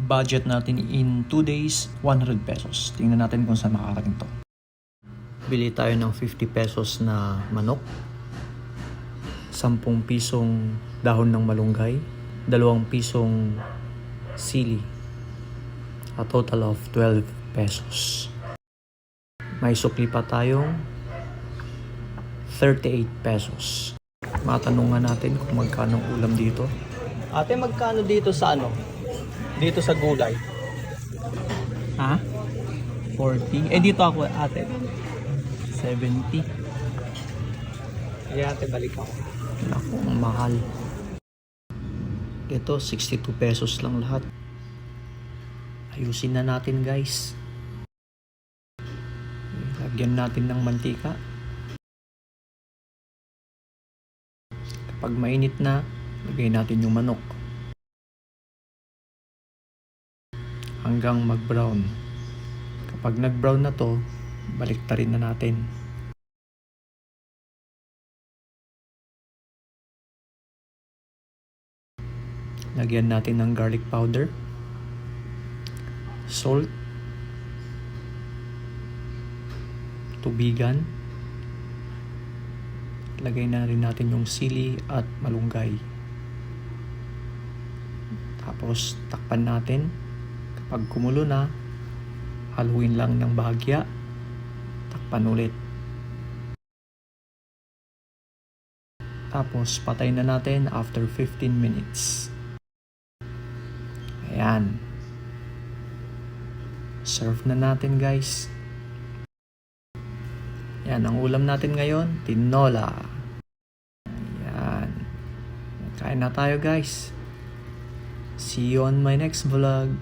Budget natin in 2 days, 100 pesos. Tingnan natin kung saan makakarating to. Bili tayo ng 50 pesos na manok, 10 pisong dahon ng malunggay, 2 pisong sili, a total of 12 pesos. May sukli pa tayong 38 pesos. Matanungan natin kung magkano ulam dito. Ate, magkano dito sa Dito sa gulay? Ha? 40? Dito ako ate. 70. Ate, balik ako. Naku, ang mahal. Ito, 62 pesos lang lahat. Ayusin na natin, guys. Lagyan natin ng mantika. Kapag mainit na, lagay natin yung manok. Hanggang mag-brown. Kapag nag-brown na to, baliktarin na natin. Lagyan natin ng garlic powder, salt, tubigan. Lagay na rin natin yung sili at malunggay. Tapos takpan natin. Kapag kumulo na, haluin lang ng bahagya. Takpan ulit. Tapos patay na natin after 15 minutes. Ayan. Serve na natin, guys. Yan, ang ulam natin ngayon, tinola. Ayan. Kain na tayo, guys. See you on my next vlog.